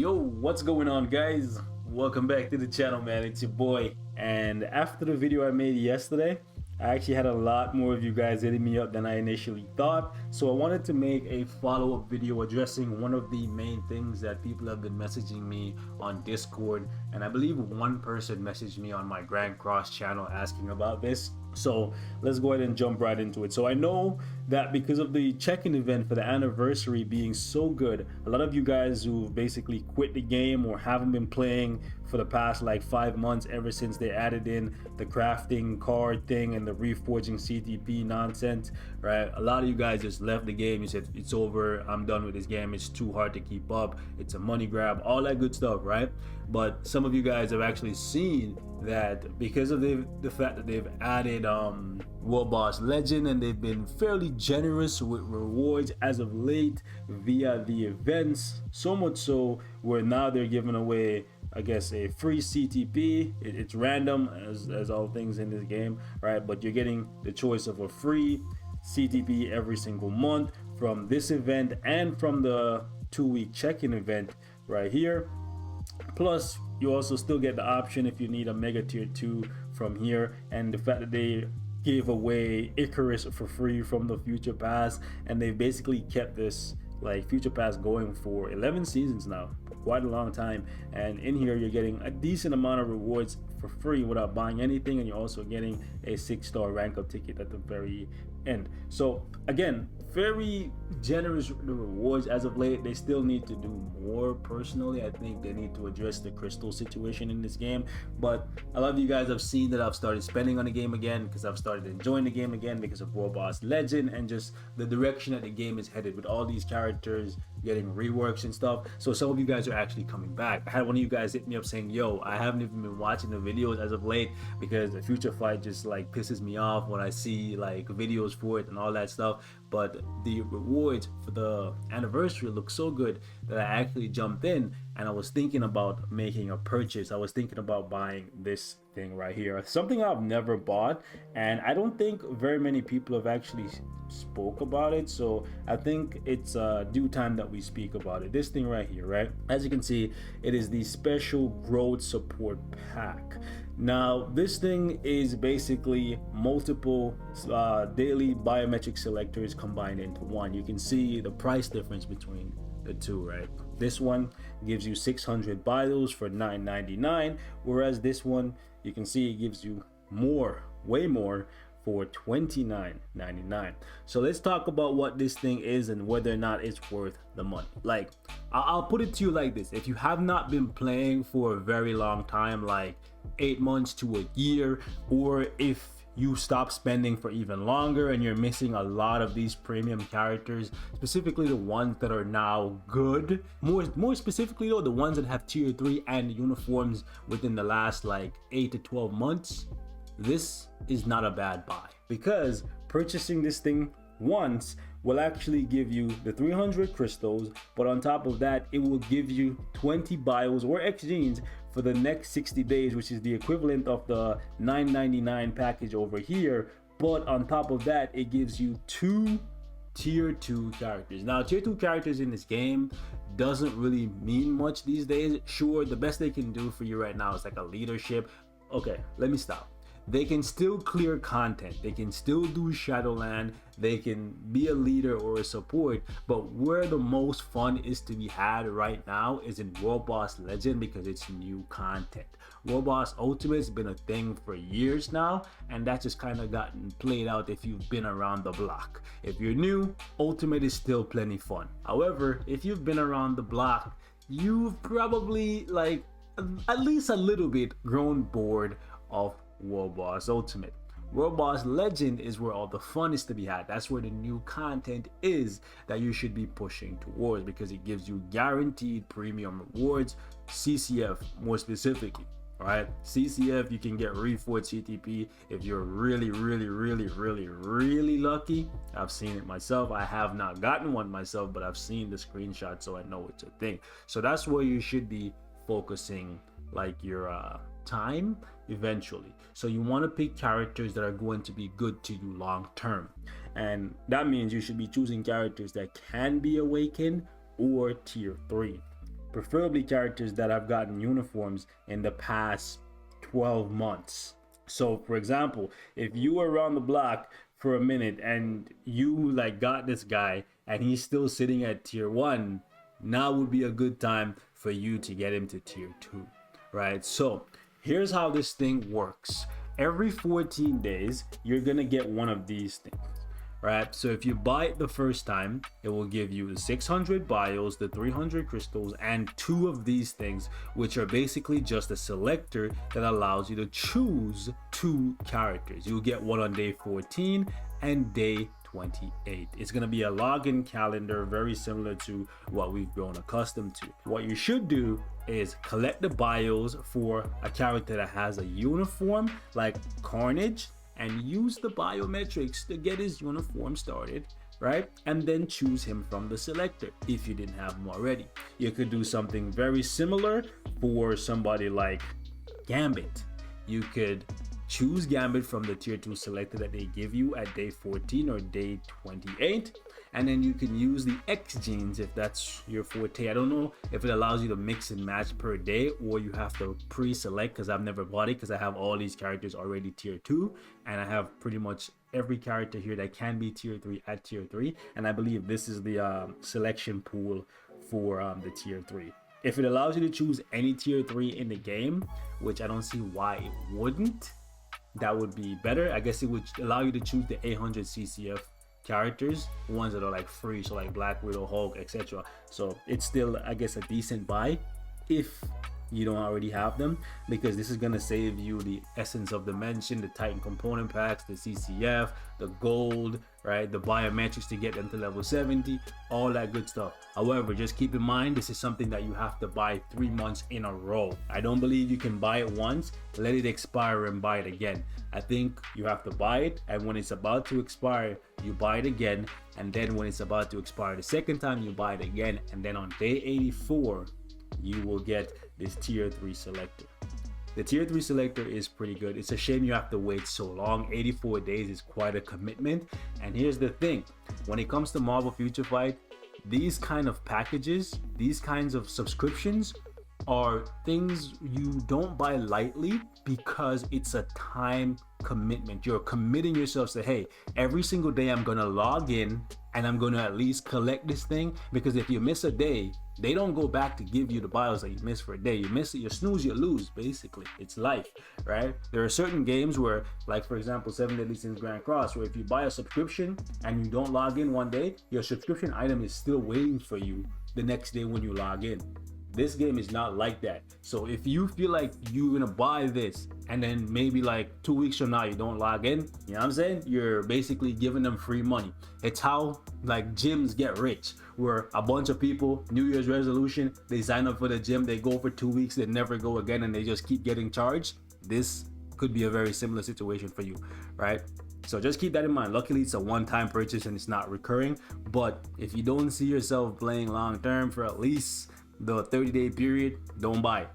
Yo, what's going on, guys? Welcome back to the channel, man. It's your boy. And after the video I made yesterday, I actually had a lot more of you guys hitting me up than I initially thought. So I wanted to make a follow-up video addressing one of the main things that people have been messaging me on Discord. And I believe one person messaged me on my Grand Cross channel asking about this. So let's go ahead and jump right into it. So I know that because of the check-in event for the anniversary being so good, a lot of you guys who've basically quit the game or haven't been playing for the past like 5 months ever since they added in the crafting card thing and the reforging CTP nonsense, right? A lot of you guys just left the game. You said, it's over, I'm done with this game, it's too hard to keep up, it's a money grab, all that good stuff, right? But some of you guys have actually seen that because of the fact that they've added World Boss Legend, and they've been fairly generous with rewards as of late via the events, so much so where now they're giving away, I guess, a free CTP. It's random as all things in this game, right? But you're getting the choice of a free CTP every single month from this event and from the 2-week check-in event right here. Plus, you also still get the option if you need a Mega Tier 2 from here. And the fact that they gave away Icarus for free from the Future Pass, and they've basically kept this like Future Pass going for 11 seasons now, quite a long time. And in here you're getting a decent amount of rewards for free without buying anything, and you're also getting a 6-star rank up ticket at the very end. So again, very generous rewards as of late. They still need to do more. Personally, I think they need to address the crystal situation in this game, but a lot of you guys have seen that I've started spending on the game again because I've started enjoying the game again because of World Boss Legend and just the direction that the game is headed with all these characters getting reworks and stuff. So some of you guys are actually coming back. I had one of you guys hit me up saying, yo, I haven't even been watching the videos as of late because the Future Fight just like pisses me off when I see like videos for it and all that stuff. But the rewards for the anniversary look so good that I actually jumped in, and I was thinking about making a purchase. I was thinking about buying this thing right here, something I've never bought, and I don't think very many people have actually spoke about it. So I think it's due time that we speak about it. This thing right here, right? As you can see, it is the special growth support pack. Now this thing is basically multiple daily biometric selectors combined into one. You can see the price difference between the two, right? This one gives you 600 bios for $9.99, whereas this one, you can see, it gives you more, way more, for $29.99. So let's talk about what this thing is and whether or not it's worth the money. Like, I'll put it to you like this: if you have not been playing for a very long time, like 8 months to a year, or if you stop spending for even longer and you're missing a lot of these premium characters, specifically the ones that are now good, more specifically though, the ones that have tier 3 and uniforms within the last like 8 to 12 months, this is not a bad buy, because purchasing this thing once will actually give you the 300 crystals, but on top of that, it will give you 20 bios or X genes for the next 60 days, which is the equivalent of the $9.99 package over here. But on top of that, it gives you 2 tier 2 characters. Now, tier 2 characters in this game doesn't really mean much these days. Sure, the best they can do for you right now is like a leadership. Okay, let me stop. They can still clear content, they can still do Shadowland, they can be a leader or a support, but where the most fun is to be had right now is in World Boss Legend, because it's new content. World Boss Ultimate's been a thing for years now, and that's just kind of gotten played out if you've been around the block. If you're new, Ultimate is still plenty fun. However, if you've been around the block, you've probably like at least a little bit grown bored of World Boss Ultimate. World Boss Legend is where all the fun is to be had. That's where the new content is that you should be pushing towards, because it gives you guaranteed premium rewards, CCF more specifically. All right, CCF, you can get reforged CTP if you're really lucky. I've seen it myself. I have not gotten one myself, but I've seen the screenshot, so I know it's a thing. So that's where you should be focusing like your time eventually. So you want to pick characters that are going to be good to you long term, and that means you should be choosing characters that can be awakened or tier 3. preferably characters that have gotten uniforms in the past 12 months. So for example, if you were around the block for a minute and you like got this guy and he's still sitting at tier 1, now would be a good time for you to get him to tier 2, right? So here's how this thing works. Every 14 days, you're gonna get one of these things, right? So if you buy it the first time, it will give you the 600 bios, the 300 crystals, and 2 of these things, which are basically just a selector that allows you to choose 2 characters. You'll get one on day 14 and day 28. It's going to be a login calendar, very similar to what we've grown accustomed to. What you should do is collect the bios for a character that has a uniform like Carnage, and use the biometrics to get his uniform started, right? And then choose him from the selector if you didn't have him already. You could do something very similar for somebody like Gambit. You could choose Gambit from the tier 2 selector that they give you at day 14 or day 28, and then you can use the X genes if that's your forte. I don't know if it allows you to mix and match per day, or you have to pre-select, because I've never bought it because I have all these characters already tier 2, and I have pretty much every character here that can be tier 3 at tier 3, and I believe this is the selection pool for the tier 3. If it allows you to choose any tier 3 in the game, which I don't see why it wouldn't, that would be better. I guess it would allow you to choose the 800 CCF characters, ones that are like free, so like Black Widow, Hulk, etc. So it's still, I guess, a decent buy if you don't already have them, because this is going to save you the Essence of Dimension, the Titan component packs, the CCF, the gold, right, the biometrics to get them to level 70, all that good stuff. However, just keep in mind, this is something that you have to buy 3 months in a row. I don't believe you can buy it once, let it expire and buy it again. I think you have to buy it, and when it's about to expire, you buy it again, and then when it's about to expire the second time, you buy it again, and then on day 84, you will get this tier 3 selector. The tier 3 selector is pretty good. It's a shame you have to wait so long. 84 days is quite a commitment. And here's the thing, when it comes to Marvel Future Fight, these kind of packages, these kinds of subscriptions are things you don't buy lightly, because it's a time commitment. You're committing yourself to, hey, every single day I'm gonna log in and I'm gonna at least collect this thing, because if you miss a day, they don't go back to give you the bios that you missed for a day. You miss it, you snooze, you lose, basically. It's life, right? There are certain games where, like for example, 7 Deadly Sins Grand Cross, where if you buy a subscription and you don't log in one day, your subscription item is still waiting for you the next day when you log in. This game is not like that. So if you feel like you're gonna buy this and then maybe like 2 weeks from now you don't log in, you know what I'm saying? You're basically giving them free money. It's how like gyms get rich, where a bunch of people, New Year's resolution, they sign up for the gym, they go for 2 weeks, they never go again, and they just keep getting charged. This could be a very similar situation for you, right? So just keep that in mind. Luckily, it's a one-time purchase and it's not recurring. But if you don't see yourself playing long-term for at least the 30-day period, don't buy it.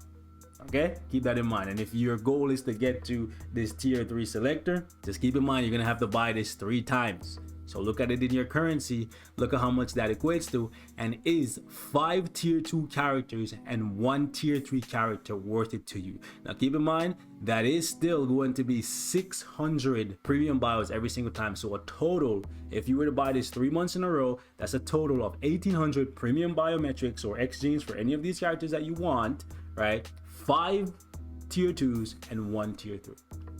Okay, keep that in mind. And if your goal is to get to this tier 3 selector, just keep in mind you're gonna have to buy this 3 times. So look at it in your currency, look at how much that equates to, and is 5 tier 2 characters and 1 tier 3 character worth it to you? Now keep in mind, that is still going to be 600 premium bios every single time. So a total, if you were to buy this 3 months in a row, that's a total of 1800 premium biometrics or X genes for any of these characters that you want, right? 5 tier 2s and 1 tier 3.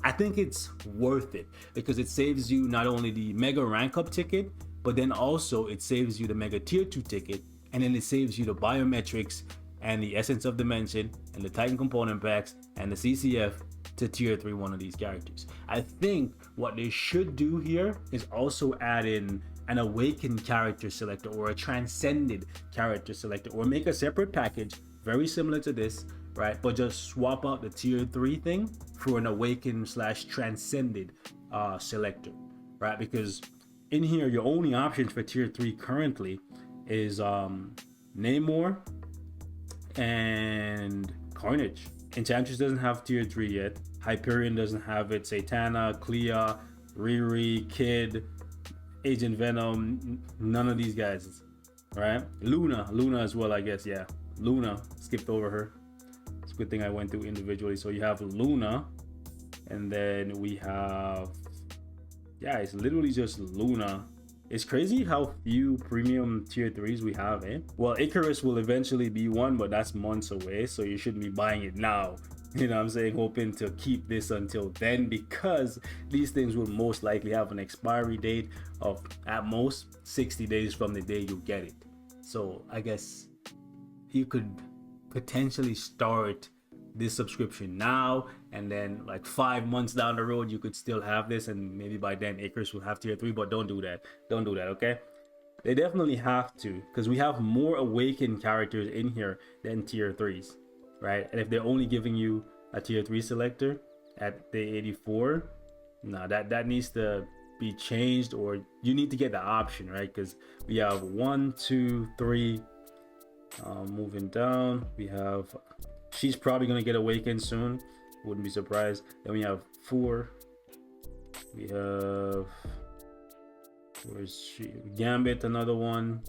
I think it's worth it, because it saves you not only the mega rank up ticket, but then also it saves you the mega tier 2 ticket, and then it saves you the biometrics and the Essence of Dimension and the Titan component packs and the CCF to tier 3 one of these characters. I think what they should do here is also add in an awakened character selector or a transcended character selector, or make a separate package very similar to this, right? But just swap out the tier 3 thing for an awakened / transcended selector, right? Because in here, your only options for tier 3 currently is Namor and Carnage. Enchantress doesn't have tier 3 yet. Hyperion doesn't have it. Satana, Clea, Riri, Kid, Agent Venom, none of these guys, right? Luna as well, I guess, yeah. Luna. Skipped over her. It's a good thing I went through individually. So you have Luna, and then we have, yeah, it's literally just Luna. It's crazy how few premium tier 3s we have, eh? Well, Icarus will eventually be one, but that's months away, so you shouldn't be buying it now. You know what I'm saying? Hoping to keep this until then, because these things will most likely have an expiry date of at most 60 days from the day you get it. So I guess you could potentially start this subscription now, and then like 5 months down the road you could still have this, and maybe by then Icarus will have tier 3. But don't do that, okay? They definitely have to, because we have more awakened characters in here than tier 3s, right? And if they're only giving you a tier 3 selector at day 84, nah, that needs to be changed, or you need to get the option, right? Because we have 1, 2, 3, moving down, we have, she's probably gonna get awakened soon, wouldn't be surprised. Then we have 4, we have, where's she, Gambit, another one,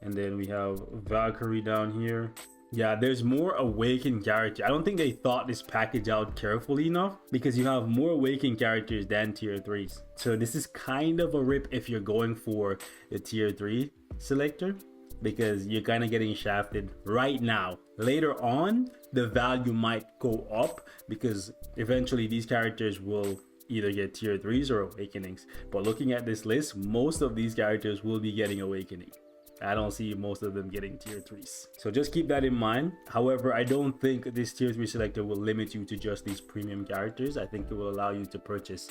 and then we have Valkyrie down here. Yeah, there's more awakened characters. I don't think they thought this package out carefully enough, because you have more awakened characters than tier 3s. So this is kind of a rip if you're going for the tier 3 selector, because you're kind of getting shafted right now. Later on, the value might go up, because eventually these characters will either get tier 3s or awakenings. But looking at this list, most of these characters will be getting awakening. I don't see most of them getting tier 3s. So just keep that in mind. However, I don't think this tier 3 selector will limit you to just these premium characters. I think it will allow you to purchase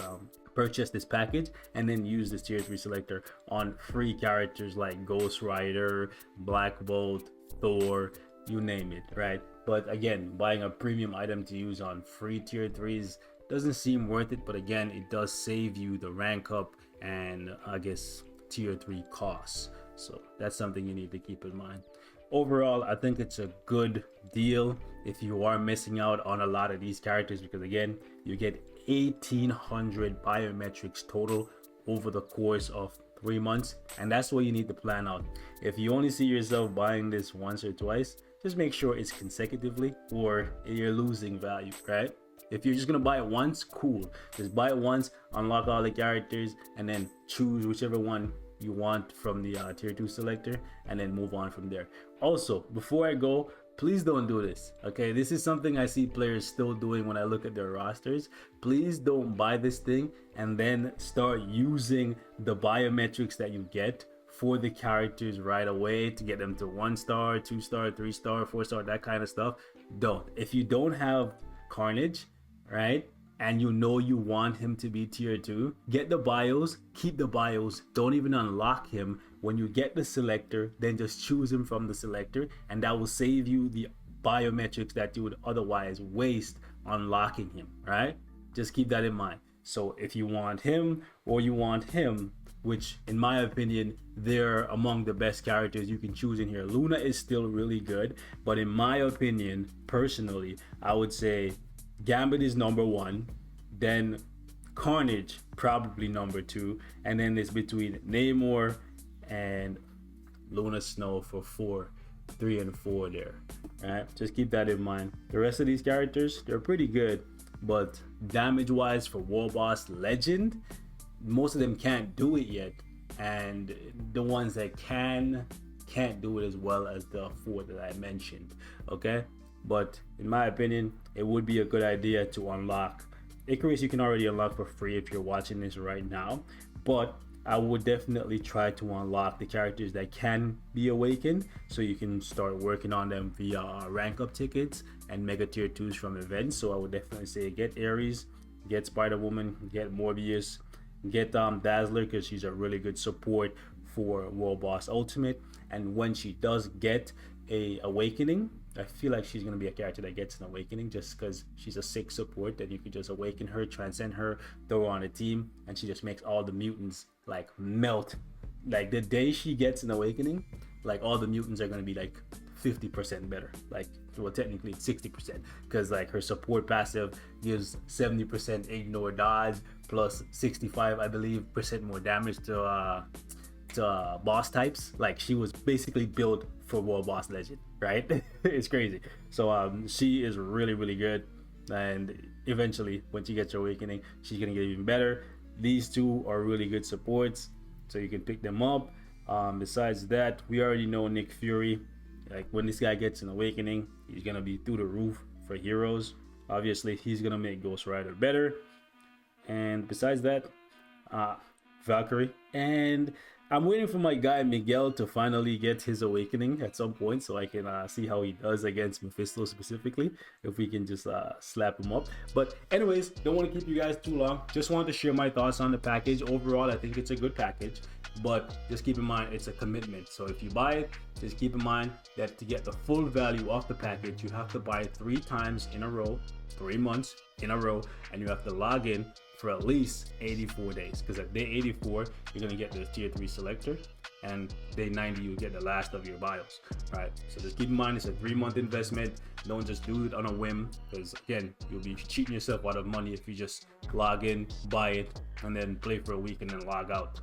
this package and then use this tier 3 selector on free characters like Ghost Rider, Black Bolt, Thor, you name it, right? But again, buying a premium item to use on free tier 3s doesn't seem worth it. But again, it does save you the rank up and I guess tier 3 costs. So that's something you need to keep in mind. Overall, I think it's a good deal if you are missing out on a lot of these characters, because again, you get 1,800 biometrics total over the course of 3 months, and that's what you need to plan out. If you only see yourself buying this once or twice, just make sure it's consecutively, or you're losing value, right? If you're just gonna buy it once, cool, just buy it once, unlock all the characters, and then choose whichever one you want from the tier 2 selector, and then move on from there. Also, before I go, please don't do this, okay? This is something I see players still doing when I look at their rosters. Please don't buy this thing and then start using the biometrics that you get for the characters right away to get them to 1 star, 2 star, 3 star, 4 star, that kind of stuff. Don't. If you don't have Carnage, right, and you know you want him to be tier 2, get the bios, keep the bios, don't even unlock him. When you get the selector, then just choose him from the selector, and that will save you the biometrics that you would otherwise waste unlocking him, right? Just keep that in mind. So if you want him or you want him, which in my opinion, they're among the best characters you can choose in here. Luna is still really good, but in my opinion, personally, I would say Gambit is number 1, then Carnage probably number 2, and then it's between Namor and Luna Snow for 4, 3 and 4 there. All right, just keep that in mind. The rest of these characters, they're pretty good, but damage wise for War Boss Legend, most of them can't do it yet, and the ones that can't do it as well as the 4 that I mentioned. Okay, but in my opinion, it would be a good idea to unlock Icarus. You can already unlock for free if you're watching this right now, but I would definitely try to unlock the characters that can be awakened, so you can start working on them via rank up tickets and mega tier 2s from events. So I would definitely say get Ares, get Spider-Woman, get Morbius, get Dazzler, because she's a really good support for World Boss Ultimate. And when she does get a awakening, I feel like she's gonna be a character that gets an awakening just because she's a sick support that you could just awaken her, transcend her, throw her on a team, and she just makes all the mutants like melt. Like the day she gets an awakening, like all the mutants are gonna be like 50% better. Like, well, technically it's 60%, because like her support passive gives 70% ignore dodge plus 65, I believe, percent more damage to boss types. Like she was basically built for World Boss Legend. right? It's crazy. So she is really really good, and eventually when she gets her awakening, she's gonna get even better. These two are really good supports, so you can pick them up. Besides that, we already know Nick Fury. Like when this guy gets an awakening, he's gonna be through the roof for heroes. Obviously, he's gonna make Ghost Rider better. And besides that, Valkyrie. And I'm waiting for my guy Miguel to finally get his awakening at some point, so I can see how he does against Mephisto specifically, if we can just slap him up. But anyways, don't want to keep you guys too long. Just wanted to share my thoughts on the package. Overall, I think it's a good package, but just keep in mind it's a commitment. So if you buy it, just keep in mind that to get the full value of the package, you have to buy it 3 times in a row, 3 months in a row, and you have to log in for at least 84 days, because at day 84 you're going to get the tier 3 selector, and day 90 you get the last of your bios. Right, so just keep in mind it's a 3-month investment. Don't just do it on a whim, because again, you'll be cheating yourself out of money if you just log in, buy it, and then play for a week and then log out.